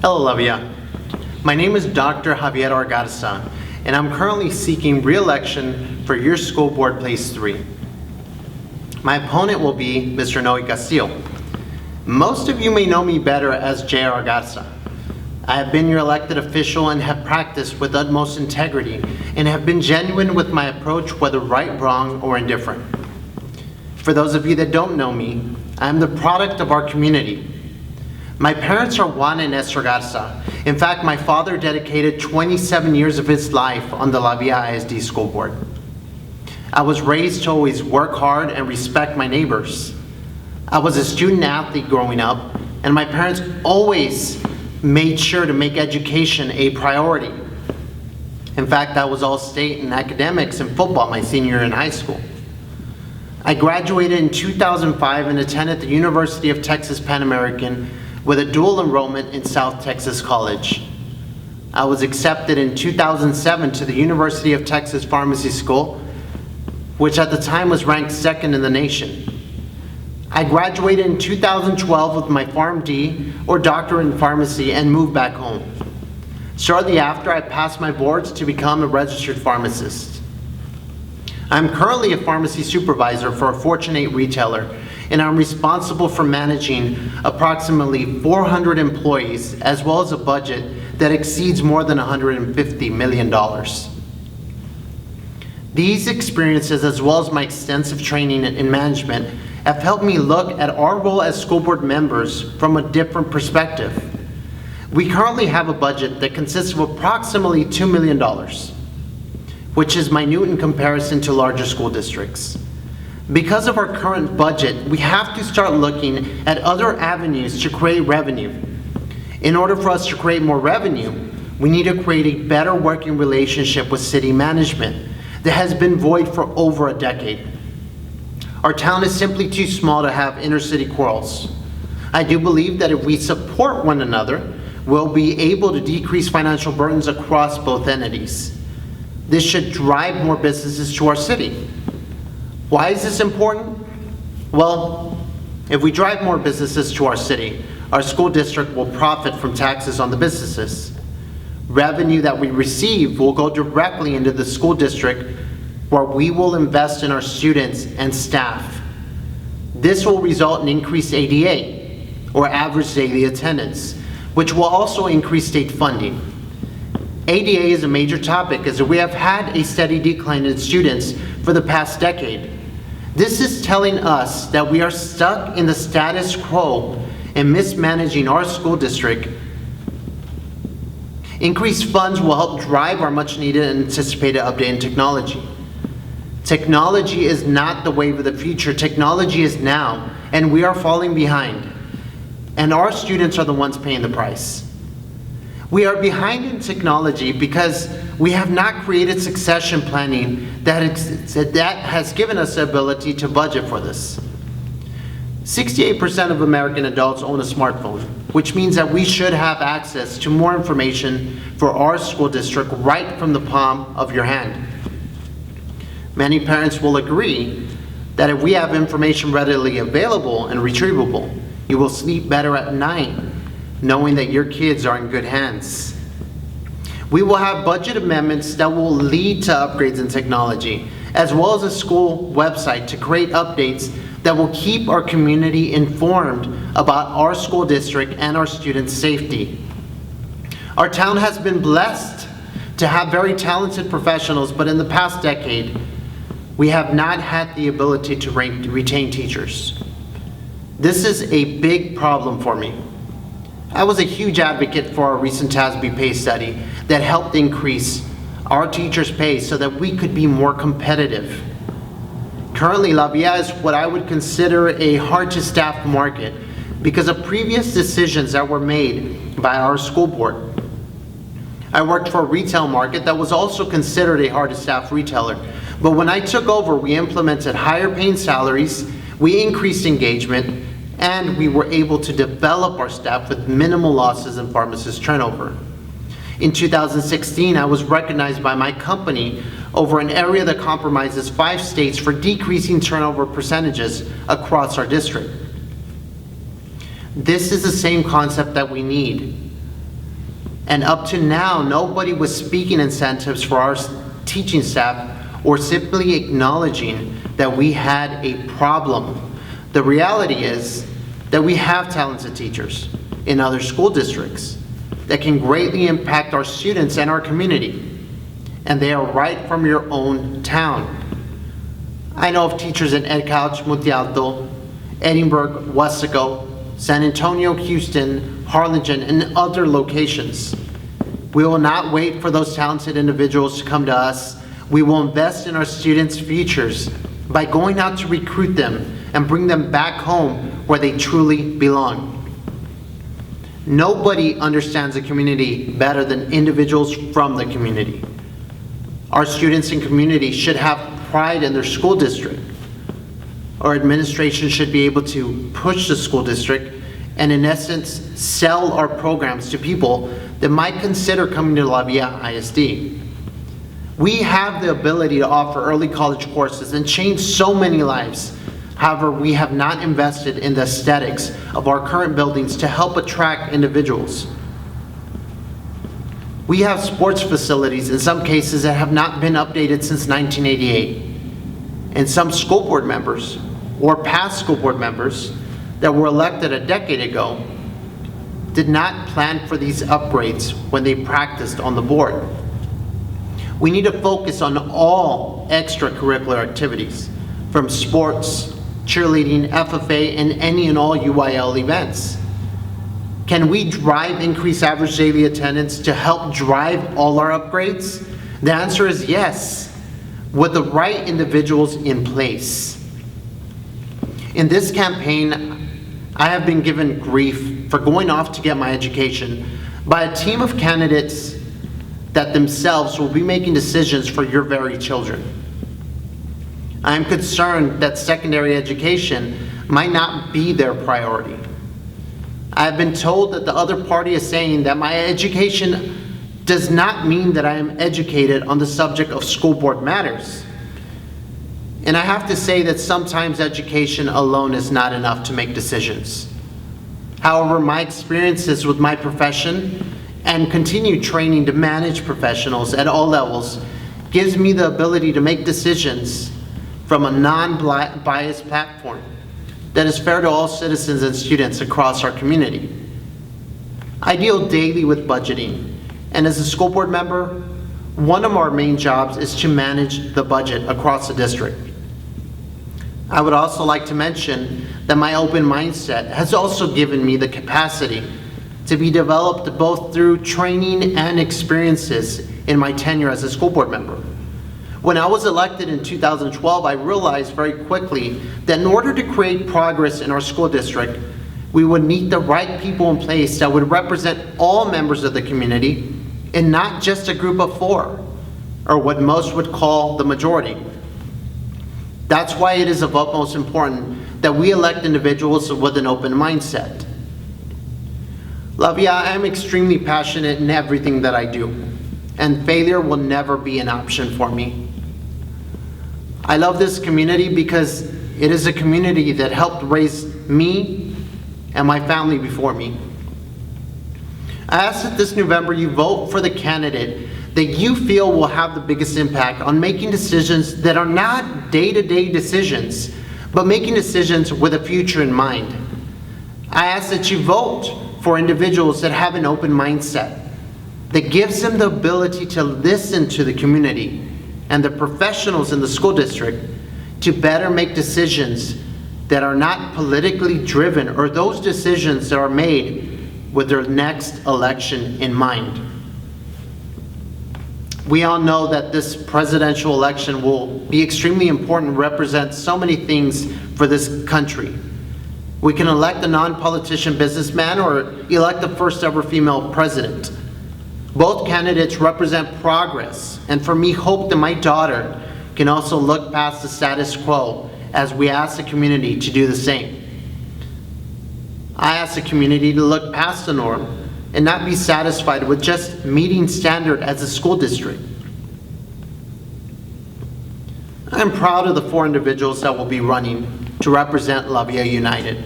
Hello, LaVilla. My name is Dr. Javier Garza, and I'm currently seeking re-election for your school board place 3. My opponent will be Mr. Noe Castillo. Most of you may know me better as J.R. Garza. I have been your elected official and have practiced with utmost integrity and have been genuine with my approach, whether right, wrong, or indifferent. For those of you that don't know me, I am the product of our community. My parents are Juan and Esther Garza. In fact, my father dedicated 27 years of his life on the LaVilla ISD school board. I was raised to always work hard and respect my neighbors. I was a student athlete growing up, and my parents always made sure to make education a priority. In fact, I was all state in academics and football my senior year in high school. I graduated in 2005 and attended the University of Texas Pan American with a dual enrollment in South Texas College. I was accepted in 2007 to the University of Texas Pharmacy School, which at the time was ranked 2nd in the nation. I graduated in 2012 with my PharmD or doctorate in pharmacy and moved back home. Shortly after, I passed my boards to become a registered pharmacist. I'm currently a pharmacy supervisor for a Fortune 8 retailer, and I'm responsible for managing approximately 400 employees as well as a budget that exceeds more than $150 million. These experiences, as well as my extensive training in management, have helped me look at our role as school board members from a different perspective. We currently have a budget that consists of approximately $2 million, which is minute in comparison to larger school districts. Because of our current budget, we have to start looking at other avenues to create revenue. In order for us to create more revenue, we need to create a better working relationship with city management that has been void for over a decade. Our town is simply too small to have inter-city quarrels. I do believe that if we support one another, we'll be able to decrease financial burdens across both entities. This should drive more businesses to our city. Why is this important? Well, if we drive more businesses to our city, our school district will profit from taxes on the businesses. Revenue that we receive will go directly into the school district, where we will invest in our students and staff. This will result in increased ADA, or average daily attendance, which will also increase state funding. ADA is a major topic as we have had a steady decline in students for the past decade. This is telling us that we are stuck in the status quo and mismanaging our school district. Increased funds will help drive our much needed and anticipated update in technology. Technology is not the wave of the future. Technology is now, and we are falling behind. And our students are the ones paying the price. We are behind in technology because we have not created succession planning that has given us the ability to budget for this. 68% of American adults own a smartphone, which means that we should have access to more information for our school district right from the palm of your hand. Many parents will agree that if we have information readily available and retrievable, you will sleep better at night knowing that your kids are in good hands. We will have budget amendments that will lead to upgrades in technology, as well as a school website to create updates that will keep our community informed about our school district and our students' safety. Our town has been blessed to have very talented professionals, but in the past decade, we have not had the ability to retain teachers. This is a big problem for me. I was a huge advocate for our recent TASB pay study that helped increase our teachers' pay so that we could be more competitive. Currently, LaVilla is what I would consider a hard-to-staff market because of previous decisions that were made by our school board. I worked for a retail market that was also considered a hard-to-staff retailer, but when I took over, we implemented higher paying salaries, we increased engagement, and we were able to develop our staff with minimal losses in pharmacist turnover. In 2016, I was recognized by my company over an area that compromises 5 states for decreasing turnover percentages across our district. This is the same concept that we need. And up to now, nobody was speaking incentives for our teaching staff or simply acknowledging that we had a problem. The reality is that we have talented teachers in other school districts that can greatly impact our students and our community, and they are right from your own town. I know of teachers in Ed Couch, Monte Alto, Edinburgh, Wesco, San Antonio, Houston, Harlingen, and other locations. We will not wait for those talented individuals to come to us. We will invest in our students' futures by going out to recruit them and bring them back home where they truly belong. Nobody understands the community better than individuals from the community. Our students and community should have pride in their school district. Our administration should be able to push the school district and, in essence, sell our programs to people that might consider coming to La Villa ISD. We have the ability to offer early college courses and change so many lives. However, we have not invested in the aesthetics of our current buildings to help attract individuals. We have sports facilities in some cases that have not been updated since 1988. And some school board members or past school board members that were elected a decade ago did not plan for these upgrades when they practiced on the board. We need to focus on all extracurricular activities, from sports, cheerleading, FFA, and any and all UIL events. Can we drive increased average daily attendance to help drive all our upgrades? The answer is yes, with the right individuals in place. In this campaign, I have been given grief for going off to get my education by a team of candidates that themselves will be making decisions for your very children. I am concerned that secondary education might not be their priority. I have been told that the other party is saying that my education does not mean that I am educated on the subject of school board matters. And I have to say that sometimes education alone is not enough to make decisions. However, my experiences with my profession and continued training to manage professionals at all levels gives me the ability to make decisions from a non-biased platform that is fair to all citizens and students across our community. I deal daily with budgeting, and as a school board member, one of our main jobs is to manage the budget across the district. I would also like to mention that my open mindset has also given me the capacity to be developed both through training and experiences in my tenure as a school board member. When I was elected in 2012, I realized very quickly that in order to create progress in our school district, we would need the right people in place that would represent all members of the community and not just a group of 4, or what most would call the majority. That's why it is of utmost importance that we elect individuals with an open mindset. La Villa, I am extremely passionate in everything that I do, and failure will never be an option for me. I love this community because it is a community that helped raise me and my family before me. I ask that this November you vote for the candidate that you feel will have the biggest impact on making decisions that are not day-to-day decisions, but making decisions with a future in mind. I ask that you vote for individuals that have an open mindset, that gives them the ability to listen to the community and the professionals in the school district to better make decisions that are not politically driven, or those decisions that are made with their next election in mind. We all know that this presidential election will be extremely important and represent so many things for this country. We can elect a non-politician businessman or elect the first ever female president. Both candidates represent progress, and for me, hope that my daughter can also look past the status quo as we ask the community to do the same. I ask the community to look past the norm and not be satisfied with just meeting standard as a school district. I'm proud of the 4 individuals that will be running to represent LaVillaUnited.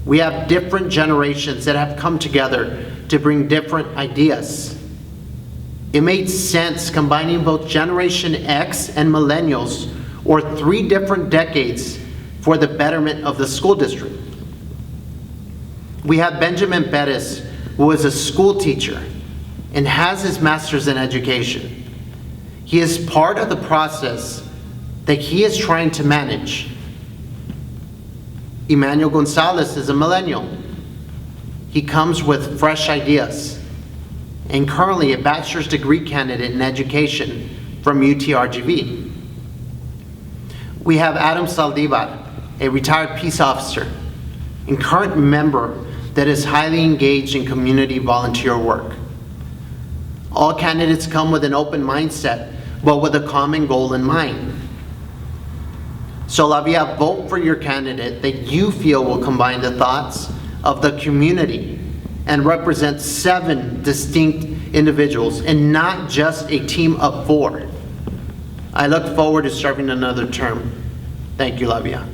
We have different generations that have come together to bring different ideas. It made sense combining both Generation X and Millennials, or 3 different decades, for the betterment of the school district. We have Benjamin Perez, who is a school teacher and has his master's in education. He is part of the process that he is trying to manage. Emmanuel Gonzales is a millennial. He comes with fresh ideas and currently a bachelor's degree candidate in education from UTRGV. We have Adam Saldivar, a retired peace officer and current member that is highly engaged in community volunteer work. All candidates come with an open mindset, but with a common goal in mind. So LaVilla, vote for your candidate that you feel will combine the thoughts of the community and represent 7 distinct individuals and not just a team of 4. I look forward to serving another term. Thank you, LaVilla.